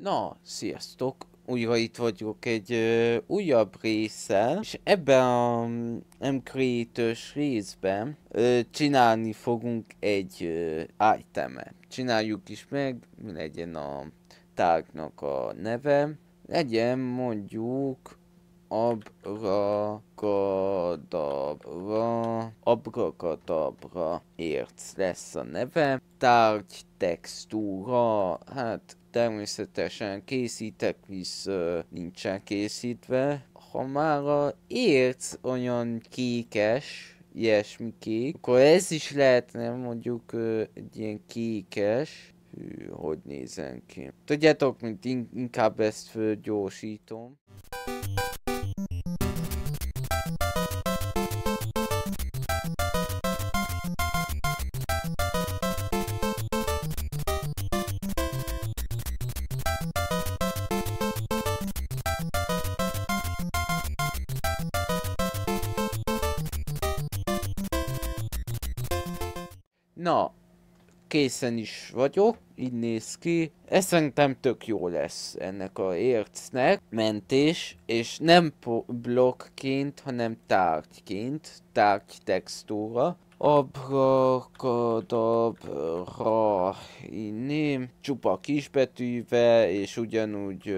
Na, sziasztok! Újra itt vagyok egy újabb résszel, és ebben a M Creators részben csinálni fogunk egy itemet. Csináljuk is meg, mi legyen a tárgynak a neve. Legyen mondjuk Abrakadabra érc lesz a neve. Tárgy, textúra, hát természetesen készítek, visz nincsen készítve. Ha már a érc olyan kékes, ilyesmi kék, akkor ez is lehetne mondjuk egy ilyen kékes. Hű, hogy nézen ki? Tudjátok, mint inkább ezt fölgyorsítom. Na, készen is vagyok, így néz ki. Ez szerintem tök jó lesz ennek a ércnek. Mentés, és nem blokkként, hanem tárgyként. Tárgy textúra. Abrakadabra, inni, csupa kisbetűvel, és ugyanúgy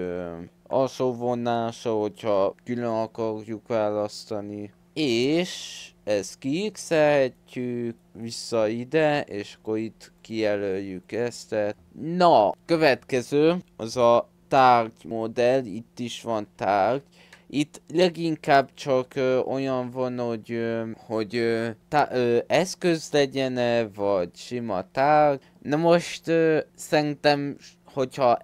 alsóvonása, hogyha külön akarjuk választani. És ezt kiixelhetjük vissza ide, és akkor itt kijelöljük ezt. Na, következő, az a tárgy modell, itt is van tárgy. Itt leginkább csak olyan van, hogy eszköz legyen -e, vagy sima tárgy. Na most szerintem, hogyha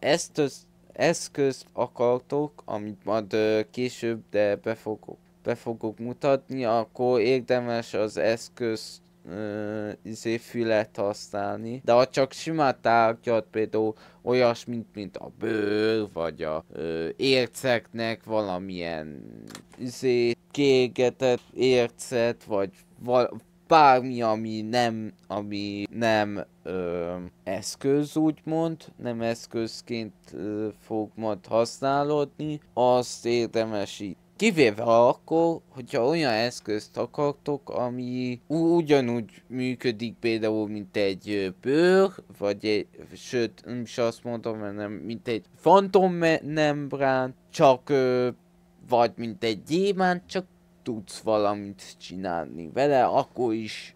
eszközt akartok, amit majd később de be fogok mutatni, akkor érdemes az eszközt fület használni. De ha csak sima tárgyat, például olyasmit, mint a bőr, vagy a érceknek valamilyen kégetett ércet, vagy bármi, ami nem eszköz, úgymond, nem eszközként fog majd használódni, azt érdemes itt. Kivéve akkor, hogyha olyan eszközt akartok, ami ugyanúgy működik például, mint egy bőr, sőt, nem is azt mondom, hanem mint egy fantommembrán, csak vagy mint egy gyémánt, csak tudsz valamit csinálni vele,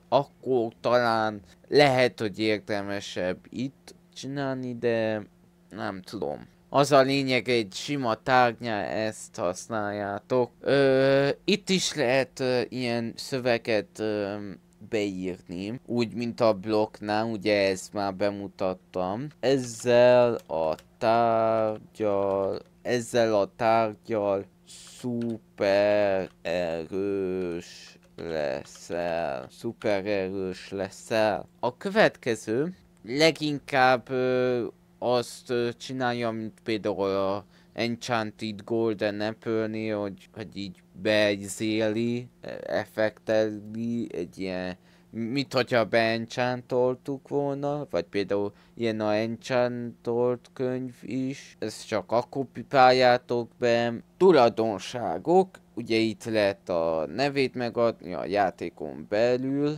akkor talán lehet, hogy érdemesebb itt csinálni, de nem tudom. Az a lényeg, egy sima tárgynál ezt használjátok. Itt is lehet ilyen szöveget beírni, úgy, mint a blokknál, ugye ezt már bemutattam. Ezzel a tárgyal szuper erős leszel. Szuper erős leszel. A következő leginkább azt csinálja, mint például a Enchanted Golden Apple-nél, hogy így beizéli, effekteli egy ilyen, mit hogyha beenchantoltuk volna, vagy például ilyen a enchantolt könyv is, ezt csak akkor pipáljátok be. Tulajdonságok, ugye itt lehet a nevét megadni a játékon belül,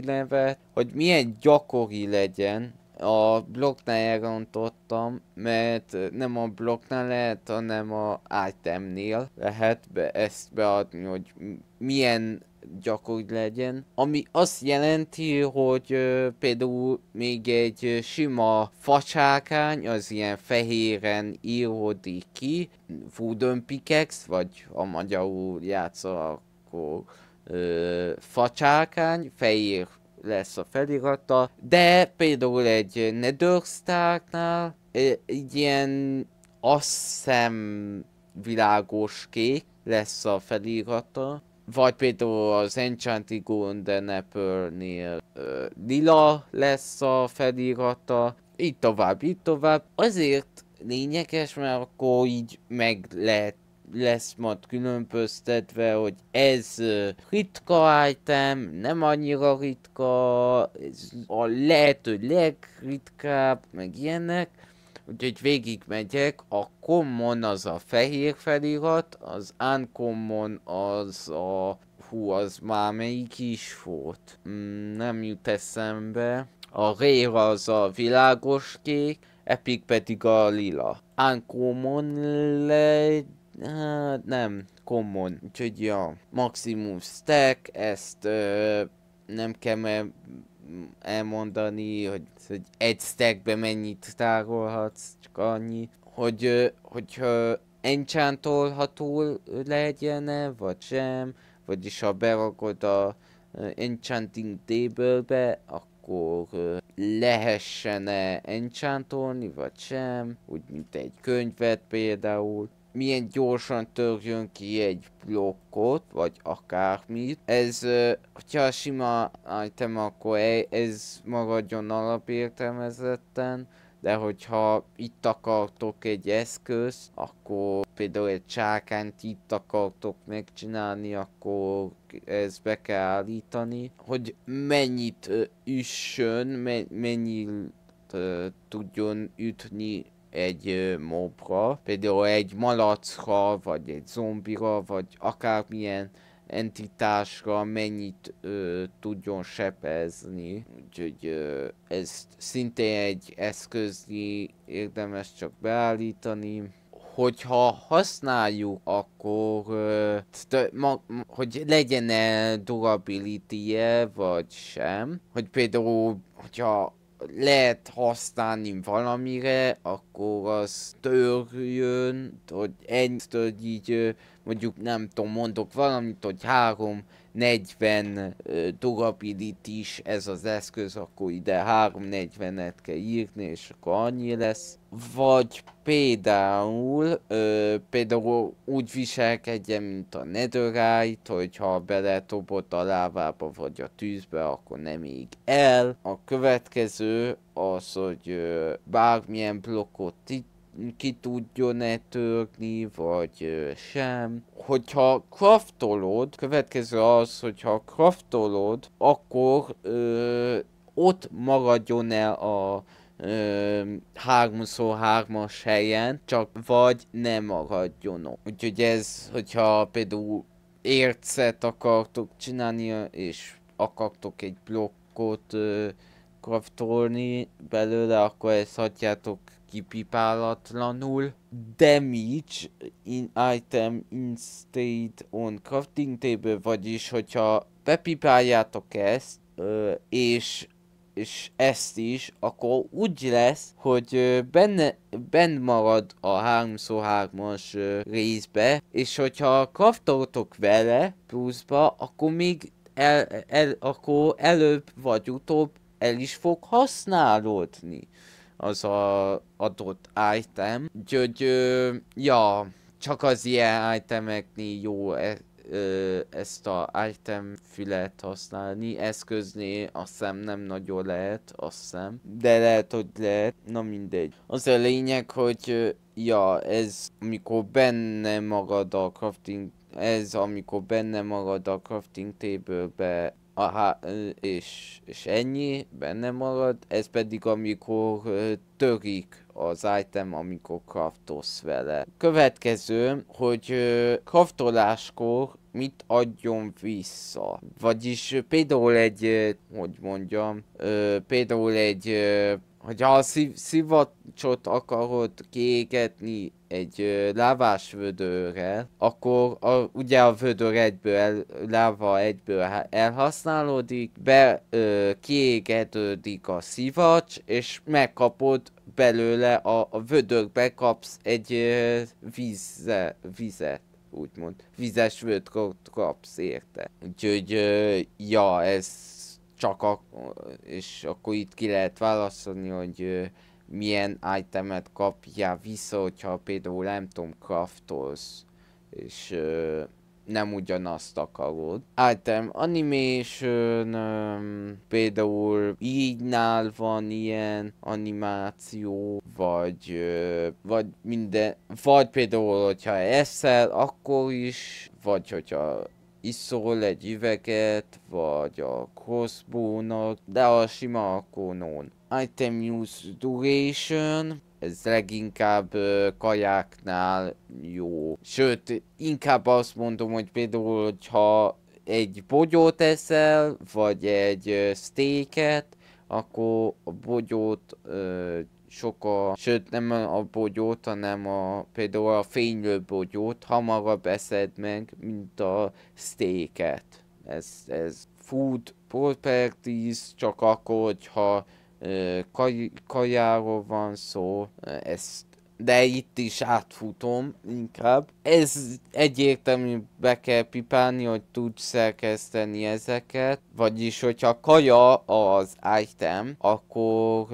nevet, hogy milyen gyakori legyen. A blokknál elrontottam, mert nem a blokknál lehet, hanem a itemnél lehet ezt beadni, hogy milyen gyakori legyen. Ami azt jelenti, hogy például még egy sima facsákány, az ilyen fehéren íródik ki, wooden pickaxe, vagy a magyarul játszol, akkor facsákány, fehér lesz a felirata, de például egy Netherstarknál egy ilyen azt hiszem világos kék lesz a felirata, vagy például az Enchanted Golden Apple-nél lila lesz a felirata, így tovább, így tovább. Azért lényeges, mert akkor így meg lesz majd különböztetve, hogy ez ritka item, nem annyira ritka, ez a lehető legritkább, meg ilyenek. Úgyhogy végig megyek, a common az a fehér felirat, az uncommon az a... Hú, az már melyik is volt? Nem jut eszembe. A rare az a világos kék, epic pedig a lila. Uncommon hát nem, common. Úgyhogy ja, maximum stack, ezt nem kell elmondani, hogy egy stackbe mennyit tárolhatsz, csak annyi, hogyha enchantolható legyen-e, vagy sem, vagyis ha berakod a enchanting table-be, akkor lehessen-e enchantolni, vagy sem, úgy mint egy könyvet például. Milyen gyorsan törjön ki egy blokkot, vagy akármit. Ez, hogyha sima item, akkor ez maradjon alapértelmezetten, de hogyha itt akartok egy eszközt, akkor például egy csákányt itt akartok megcsinálni, akkor ezt be kell állítani, hogy mennyit üssön, mennyit tudjon ütni egy mobra, például egy malackra, vagy egy zombira, vagy akármilyen entitásra mennyit tudjon sepezni. Úgyhogy ezt szintén egy eszközni érdemes csak beállítani. Hogyha használjuk, akkor hogy legyen-e durability-je, vagy sem. Hogy például, hogyha lehet használni valamire, akkor az törjön, hogy ennyitől így mondjuk nem tudom, mondok valamit, hogy 340 durability is ez az eszköz, akkor ide 340-et kell írni, és akkor annyi lesz. Vagy például úgy viselkedjen, mint a netherite, hogyha beletobott a lávába vagy a tűzbe, akkor nem ég el. A következő az, hogy bármilyen blokkot ki tudjon-e törni, vagy sem. Hogyha craftolod, következő az, hogyha craftolod, akkor ott maradjon el a 3x3-as helyen, csak vagy nem maradjon ott. Úgyhogy ez, hogyha például ércet akartok csinálni, és akartok egy blokkot craftolni belőle, akkor ezt hagyjátok kipipálatlanul. Damage in item instead on crafting table, vagyis hogyha bepipáljátok ezt, és ezt is, akkor úgy lesz, hogy benne marad a 3x3-as részbe, és hogyha craftoltok vele pluszba, akkor még akkor előbb vagy utóbb el is fog használódni az a adott item. Úgyhogy, ja, csak az ilyen itemeknél jó ezt a item fület használni, eszköznél azt hiszem nem nagyon lehet, azt hiszem, de lehet, hogy lehet, na mindegy. Az a lényeg, hogy ja, ez amikor benne magad a crafting, amikor benne magad a crafting table-be, és ennyi, benne marad, ez pedig amikor törik az item, amikor craftolsz vele. Következő, hogy craftoláskor mit adjon vissza. Vagyis például hogyha a szivacsot akarod kiégetni egy lávásvödörrel, akkor ugye a vödör láva egyből elhasználódik, kiégetődik a szivacs, és megkapod belőle a vödörbe kapsz egy vizet, úgymond. Vizes vödröt kapsz érte. Úgyhogy, ja, ez és akkor itt ki lehet választani, hogy milyen itemet kapjál vissza, hogyha például nem tudom, craftolsz, és nem ugyanazt akarod. Item animation, például ígynál van ilyen animáció, vagy minden, vagy például, hogyha eszel, akkor is, vagy hogyha iszol egy üveget, vagy a crossbow-nak, de a sima akkor non. Item use duration, ez leginkább kajáknál jó. Sőt, inkább azt mondom, hogy például, hogyha egy bogyót eszel, vagy egy steaket, akkor a bogyót sőt nem a bogyót, hanem például a fénylő bogyót hamarabb eszed meg, mint a steaket. Ez food properties, csak akkor, hogyha kajáról van szó, de itt is átfutom inkább. Ez egyértelmű, be kell pipálni, hogy tudsz szerkeszteni ezeket. Vagyis, hogyha kaja az item, akkor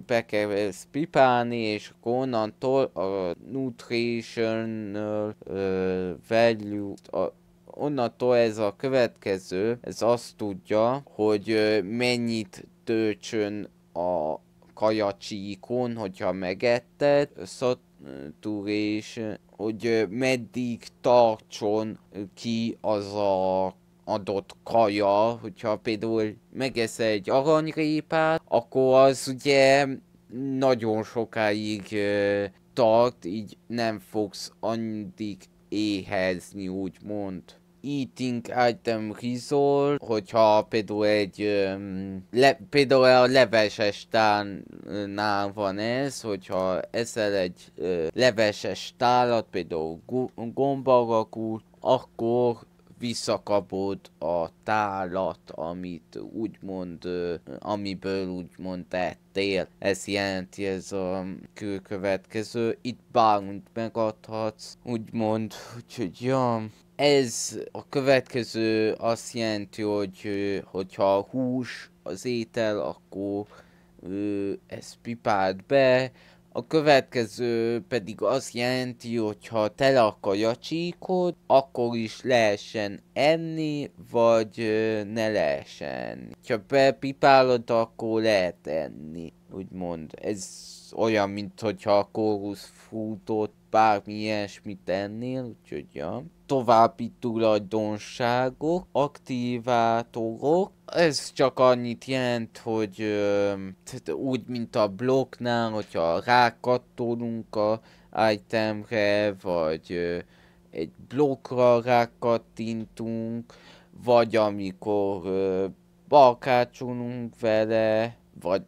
be kell ezt pipálni, és akkor onnantól a nutritional value, onnantól ez a következő, ez azt tudja, hogy mennyit töltsön a kajacsíkon, hogyha megetted, saturation, hogy meddig tartson ki az a adott kaja, hogyha például megeszel egy aranyrépát, akkor az ugye nagyon sokáig tart, így nem fogsz addig éhezni, úgymond. Eating item result, hogyha például például a leveses tálnál van ez, hogyha eszel egy leveses tálat, például gombaragút, akkor visszakapod a tálat, amiből úgymond ettél. Ez jelenti ez a következő. Itt bármit megadhatsz, úgymond, úgyhogy ja. Ez a következő azt jelenti, hogyha a hús az étel, akkor ezt pipáld be. A következő pedig azt jelenti, hogyha tele a kajacsíkod, akkor is lehessen enni, vagy ne lehessen enni. Ha bepipálod, akkor lehet enni, úgymond. Ez olyan, mint hogyha a chorus fruitot, bármi ilyesmit ennél, úgyhogy ja. További tulajdonságok, aktivátorok. Ez csak annyit jelent, hogy úgy, mint a blokknál, hogyha rákattolunk a itemre, vagy egy blokkra rákattintunk, vagy amikor barkácsolunk vele, vagy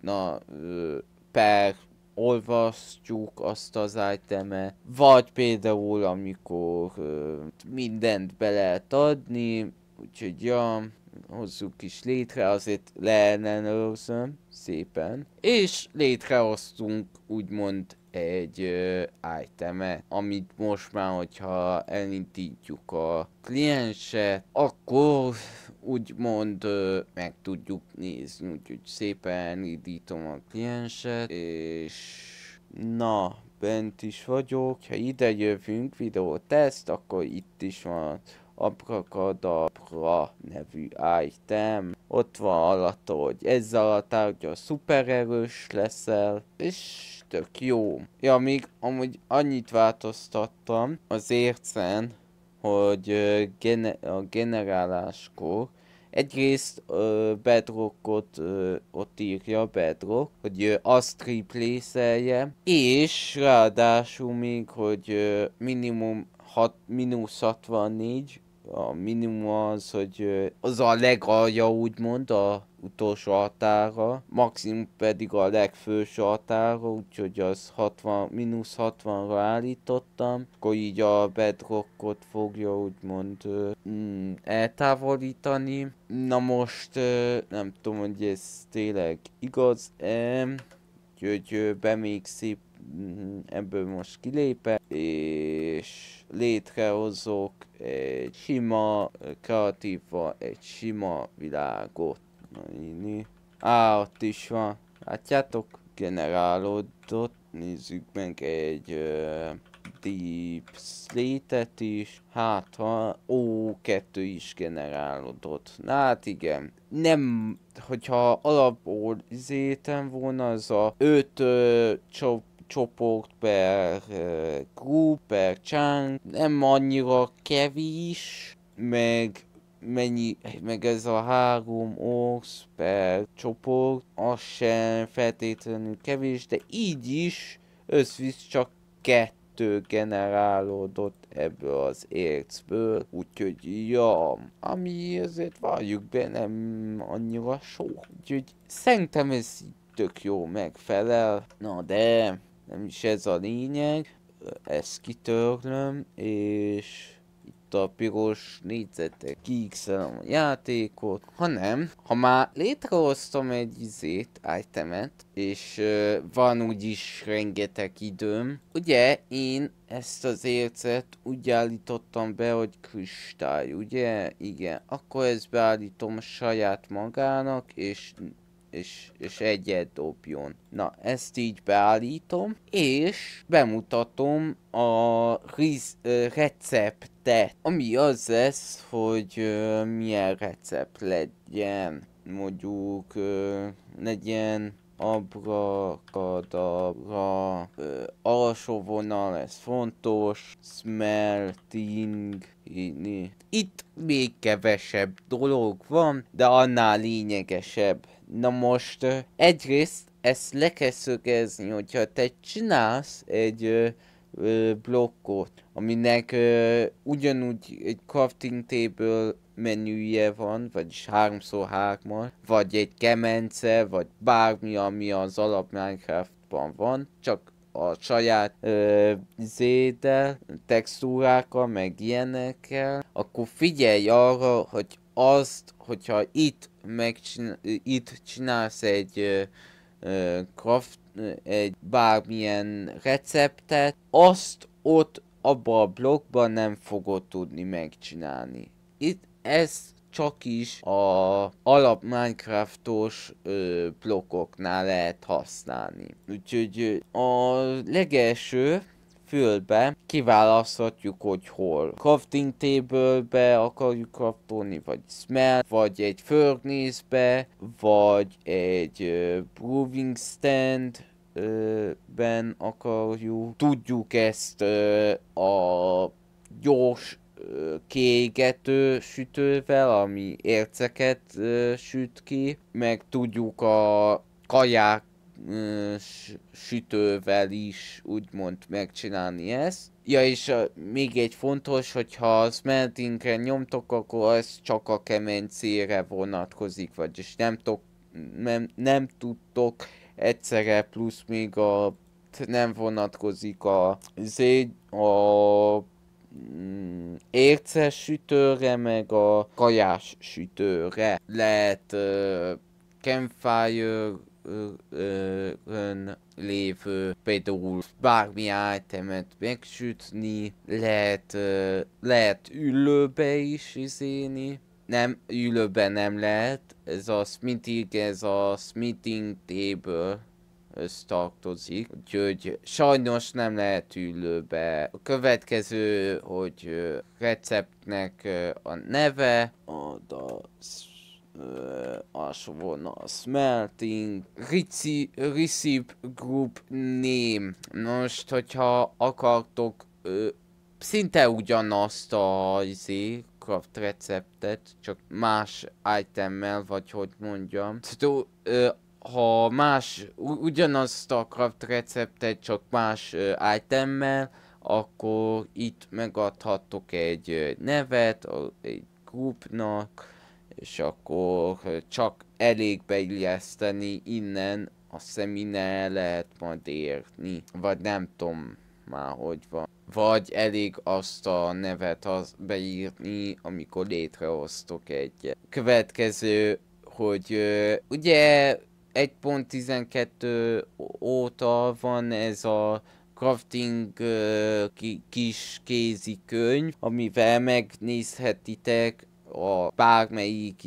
olvasztjuk azt az itemet, vagy például amikor mindent be lehet adni, úgyhogy ja, hozzuk is létre, azért leellenőrzöm szépen, és létrehoztunk úgymond egy itemet, amit most már, hogyha elindítjuk a klienset, akkor úgymond meg tudjuk nézni, úgyhogy szépen elindítom a klienset, és na, bent is vagyok. Ha ide jövünk, videóteszt, akkor itt is van Abracadabra nevű item. Ott van alatt, hogy ezzel a tárgya szuper erős leszel, és tök jó. Ja, még amúgy annyit változtattam az ércen, hogy a generáláskor egyrészt Bedrockot ott írja Bedrock, hogy azt replace-elje, és ráadásul még, hogy minimum -64, a minimum az, hogy az a legalja úgymond, a utolsó határa, maximum pedig a legfőső határa, úgyhogy az -60-ra állítottam, akkor így a Bedrockot fogja úgymond eltávolítani. Na most nem tudom, hogy ez tényleg igaz, úgyhogy be még szép ebből most kilépek, és létrehozok egy sima kreatíva, egy sima világot. Ott is van. Látjátok? Generálódott. Nézzük meg egy Deep Slate-et is. Hát ha kettő is generálódott. Na hát igen. Nem, hogyha alapból izétem volna, az a 5 csoport per group, per chunk, nem annyira kevés, meg mennyi, meg ez a 3 ox per csoport, az sem feltétlenül kevés, de így is összvisz csak 2 generálódott ebből az ércből, úgyhogy ja, ami azért valljuk be nem annyira sok, úgyhogy szerintem ez tök jó megfelel, na de nem is ez a lényeg, ezt kitörlöm, és a piros négyzetek kiixelem a játékot, hanem, ha már létrehoztam egy itemet, és van úgyis rengeteg időm, ugye én ezt az ércet úgy állítottam be, hogy kristály, ugye? Igen, akkor ezt beállítom saját magának, és egyet dobjon. Na, ezt így beállítom, és bemutatom a receptet, ami az lesz, hogy milyen recept legyen. Mondjuk legyen abrakadabra, alsó vonal, ez fontos, smelting, itt még kevesebb dolog van, de annál lényegesebb. Na most egyrészt ezt le kell szögezni, hogyha te csinálsz egy blokkot, aminek ugyanúgy egy crafting table menüje van, vagyis 3x3-as, vagy egy kemence, vagy bármi, ami az alap Minecraftban van, csak a saját zéddel, textúrákkal, meg ilyenekkel, akkor figyelj arra, hogy azt, hogyha itt csinálsz egy egy bármilyen receptet, azt ott abban a blokkban nem fogod tudni megcsinálni. Itt ez csak is a alap Minecraftos blokkoknál lehet használni. Úgyhogy a legelső földbe kiválaszthatjuk, hogy hol. Crafting table-be akarjuk craftolni, vagy smelt, vagy egy furnace-be, vagy egy brewing stand ben akarjuk. Tudjuk ezt a gyors kiégető sütővel, ami érceket süt ki, meg tudjuk a kaják sütővel is úgymond megcsinálni ezt. Ja, és még egy fontos, hogyha a smeltingre nyomtok, akkor ez csak a kemencére vonatkozik, vagyis nem tudtok egyszerre plusz még nem vonatkozik a érces sütőre, meg a kajás sütőre. Lehet campfire lévő, például bármi itemet megsütni, lehet ülőbe is izéni. Nem, ülőben nem lehet, ez a smithing table tartozik, úgyhogy sajnos nem lehet ülőbe. A következő, hogy receptnek a neve, alsó vonal smelting, receive group name. Most, hogyha akartok szinte ugyanazt a craft receptet, csak más itemmel, vagy hogy mondjam. Ha ugyanazt a craft receptet, csak más itemmel, akkor itt megadhatok egy nevet, egy groupnak, és akkor csak elég beilleszteni innen, azt hiszem innen lehet majd érni, vagy nem tudom már hogy van. Vagy elég azt a nevet beírni, amikor létrehoztok egy. Következő, hogy ugye 1.12 óta van ez a crafting kis kézikönyv, amivel megnézhetitek a bármelyik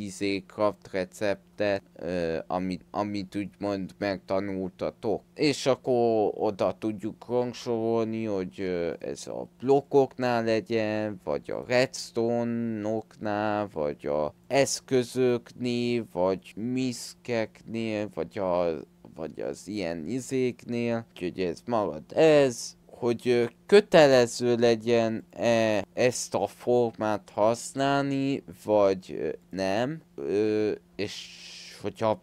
craft receptet, amit úgymond megtanultatok. És akkor oda tudjuk rangsorolni, hogy ez a blokkoknál legyen, vagy a redstone-oknál, vagy a eszközöknél, vagy miszkeknél, vagy az ilyen izéknél. Úgyhogy ez marad ez, hogy kötelező legyen ezt a formát használni, vagy nem, és hogyha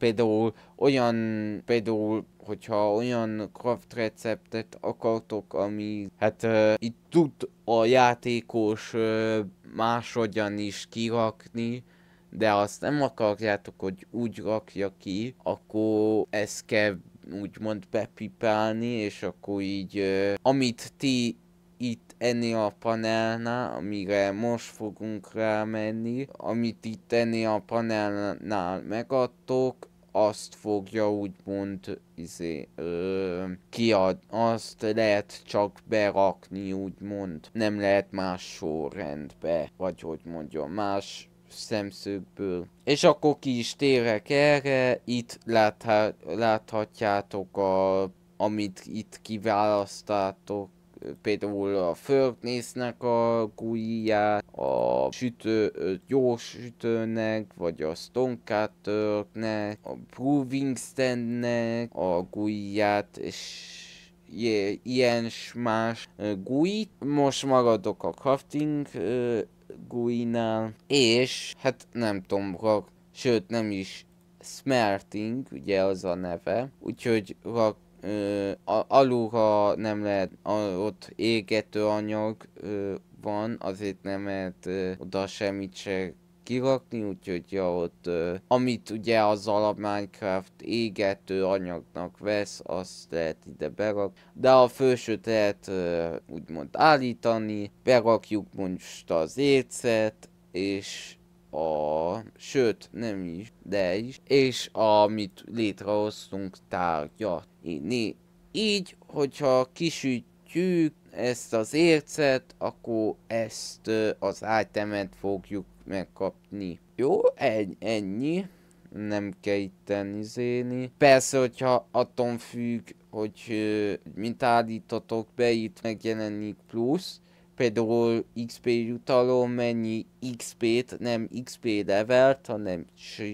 hogyha olyan craft receptet akartok, ami hát itt tud a játékos máshogyan is kirakni, de azt nem akarjátok, hogy úgy rakja ki, akkor ezt kell úgymond bepipálni, és akkor így, amit ti itt ennél a panelnál, amire most fogunk rámenni, amit itt ennél a panelnál megadtok, azt fogja úgymond azt lehet csak berakni, úgymond. Nem lehet más sorrendbe, vagy hogy mondjam, más szemszögből. És akkor ki is térek erre, itt láthatjátok amit itt kiválasztátok, például a Furnace-nek a GUI-ját, a gyors sütőnek, vagy a Stonecutter-nek, a Brewing Stand-nek a GUI-ját, és ilyen más GUI-t. Most maradok a crafting GUI-nál, és hát nem tudom, sőt nem is smelting, ugye az a neve, úgyhogy alulra nem lehet, ott égető anyag van, azért nem lehet oda semmit se kirakni, úgyhogy ja, ott, amit ugye az alap Minecraft égető anyagnak vesz, azt lehet ide berakni, de a felsőt lehet úgymond állítani, berakjuk most az ércet, és sőt, nem is, de is, és amit létrehoztunk tárgyat. Így, hogyha kisütjük ezt az ércet, akkor ezt az itemet fogjuk megkapni. Jó, ennyi. Nem kell itten izélni. Persze, hogyha attól függ, hogy mint állítotok be, itt megjelenik plusz. Például XP jutalom, mennyi XP-t, nem XP levelt, hanem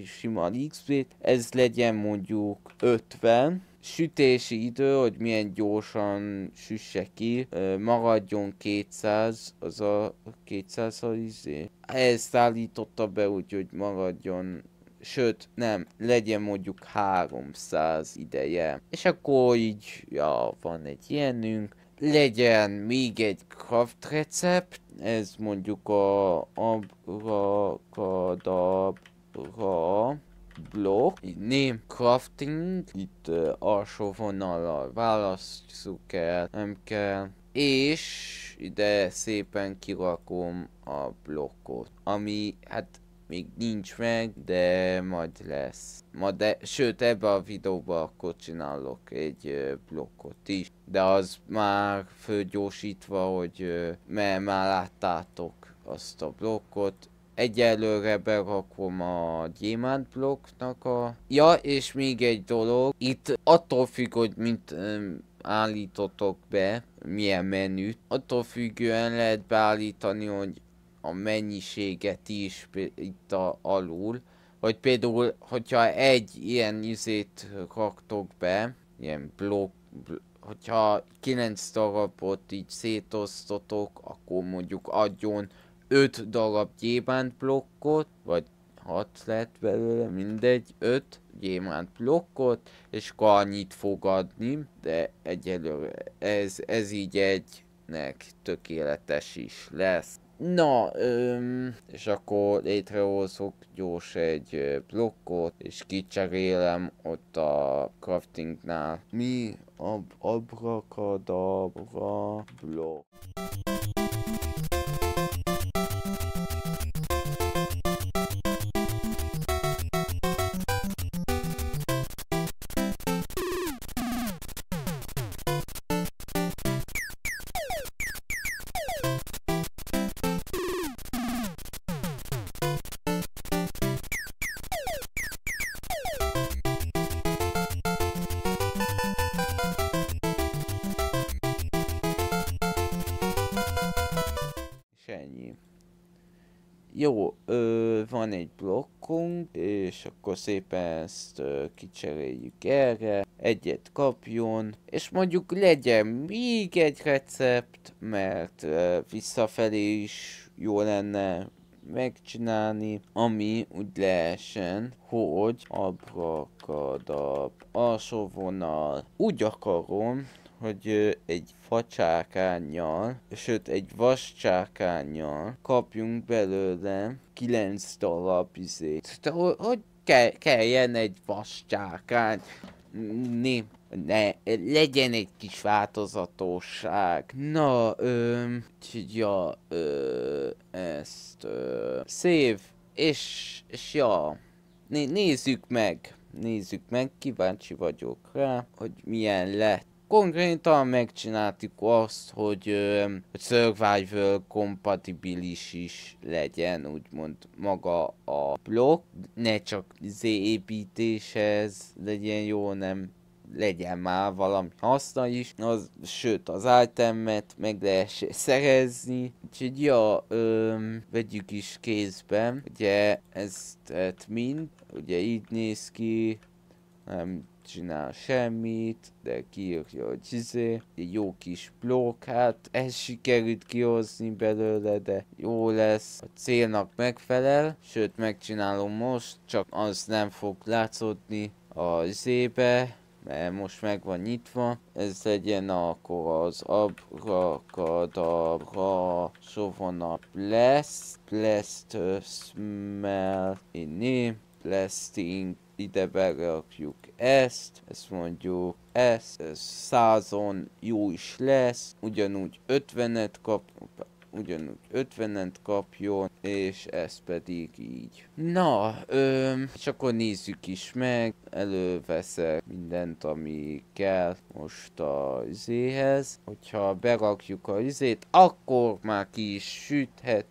sima XP-t. Ez legyen mondjuk 50. Sütési idő, hogy milyen gyorsan süsse ki, maradjon 200, az a 200 Ezt állította be, úgyhogy maradjon, sőt nem, legyen mondjuk 300 ideje. És akkor így, ja, van egy ilyenünk. Legyen még egy craft recept, ez mondjuk a abrakadabra blokk, name crafting, itt alsó vonallal választjuk el, nem kell, és ide szépen kirakom a blokkot, ami hát még nincs meg, de majd lesz. Sőt, ebbe a videóba akkor csinálok egy blokkot is. De az már fölgyorsítva, hogy mert már láttátok azt a blokkot. Egyelőre berakom a gyémánt blokknak Ja, és még egy dolog. Itt attól függ, hogy mint állítotok be, milyen menüt. Attól függően lehet beállítani, hogy a mennyiséget is itt alul, vagy például, hogyha egy ilyen izét raktok be, ilyen hogyha 9 darabot így szétosztotok, akkor mondjuk adjon 5 darab gyémánt blokkot, vagy 6 lett belőle, mindegy, 5 gyémánt blokkot, és akkor annyit fog adni, de egyelőre ez így egynek tökéletes is lesz. Na, és akkor létrehozok gyors egy blokkot, és kicserélem ott a craftingnál. Mi abrakadabra blokk. Ennyi. Jó, van egy blokkunk, és akkor szépen ezt kicseréljük erre, egyet kapjon, és mondjuk legyen még egy recept, mert visszafelé is jó lenne megcsinálni, ami úgy lehessen, hogy abrakadab, alsó vonal. Úgy akarom, hogy egy facsákánnyal, sőt egy vascsákánnyal kapjunk belőle 9 darab izét. De hogy kelljen egy vascsákány? Legyen egy kis változatosság. Na, ja, ezt, szép, és ja, nézzük meg, kíváncsi vagyok rá, hogy milyen lett. Konkrétan megcsináltuk azt, hogy survival kompatibilis is legyen, úgymond maga a blokk, ne csak építéshez legyen jó, nem legyen már valami haszna is, sőt az itemet meg lehessen szerezni, úgyhogy ja, vegyük is kézbe, ugye ezt mind, ugye így néz ki, nem csinál semmit, de kiírja, hogy egy jó kis blokk, hát ez sikerült kihozni belőle, de jó lesz, a célnak megfelel, sőt megcsinálom most, csak az nem fog látszódni a zébe, mert most meg van nyitva, ez legyen akkor az abrakadabra, sovana blast smell inni, blasting, ide berakjuk ezt mondjuk ez 100-on jó is lesz, ugyanúgy 50-et kapjon, és ez pedig így. Na, és akkor nézzük is meg, előveszek mindent, ami kell most a izéhez, hogyha berakjuk a izét, akkor már ki is süthet,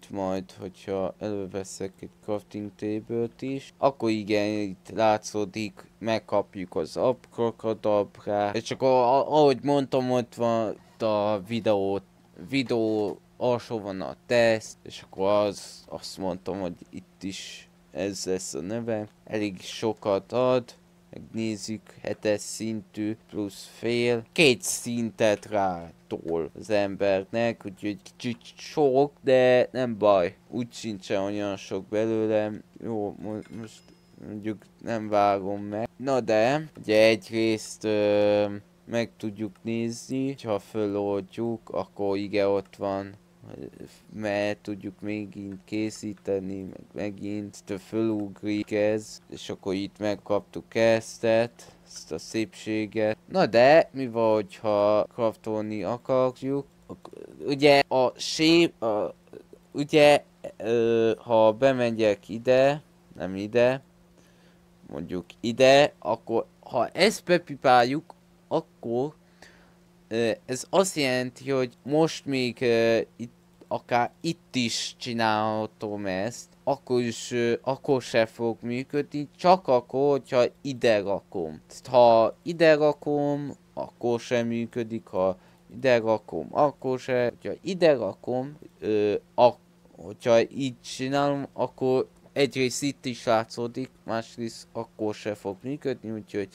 majd, hogyha előveszek egy crafting table-t is, akkor igen, itt látszódik, megkapjuk az abrakadabrát, és akkor ahogy mondtam, ott van a videó alsó van a teszt, és akkor azt mondtam, hogy itt is ez lesz a neve, elég sokat ad, megnézzük, 7-es szintű plusz fél, 2 szintet rátol az embernek, úgyhogy kicsit sok, de nem baj, úgy sincsen olyan sok belőle, jó, most mondjuk nem vágom meg. Na de, ugye egyrészt meg tudjuk nézni, ha föloldjuk, akkor igen, ott van, mert tudjuk megint készíteni, meg megint fölugrik ez, és akkor itt megkaptuk ezt a szépséget. Na de, mi van, hogyha craftolni akarjuk? Ugye ha bemegyek ide, nem ide, mondjuk ide, akkor ha ezt bepipáljuk, akkor ez azt jelenti, hogy most még akár itt is csinálhatom ezt, akkor se fog működni, csak akkor, hogyha ide rakom. Ha ide rakom, akkor sem működik, ha ide rakom, akkor se, hogyha ide rakom, hogyha így csinálom, akkor egyrészt itt is látszódik, másrészt akkor se fog működni, úgyhogy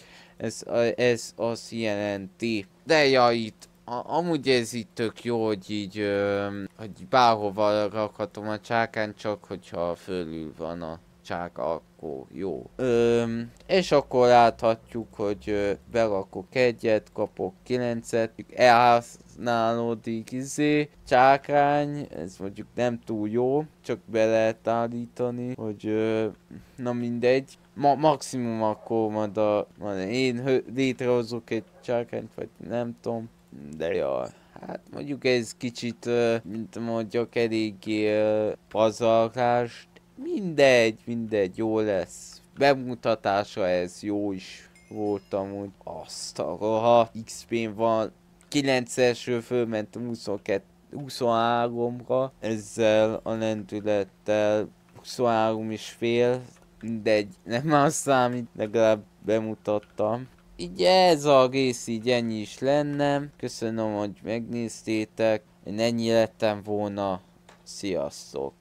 ez azt jelenti. De ja, itt amúgy ez itt tök jó, hogy így hogy bárhova rakhatom a csákán, csak hogyha fölül van a csáka, akkor jó. És akkor láthatjuk, hogy berakok egyet, kapok 9-et, elhasználódik csákány, ez mondjuk nem túl jó, csak be lehet állítani, hogy na mindegy. Maximum akkor majd én létrehozok egy csákányt, vagy nem tudom, de ja, hát mondjuk ez kicsit, mint mondjak, eléggé pazarlás. Mindegy, jó lesz. Bemutatása ez jó is volt amúgy. Azt a roha XP-n van. 9-esről fölmentem 23-ra. Ezzel a lendülettel 23 és fél. Mindegy, nem az számít, legalább bemutattam. Így ez a rész így ennyi is lenne. Köszönöm, hogy megnéztétek. Én ennyi lettem volna. Sziasztok!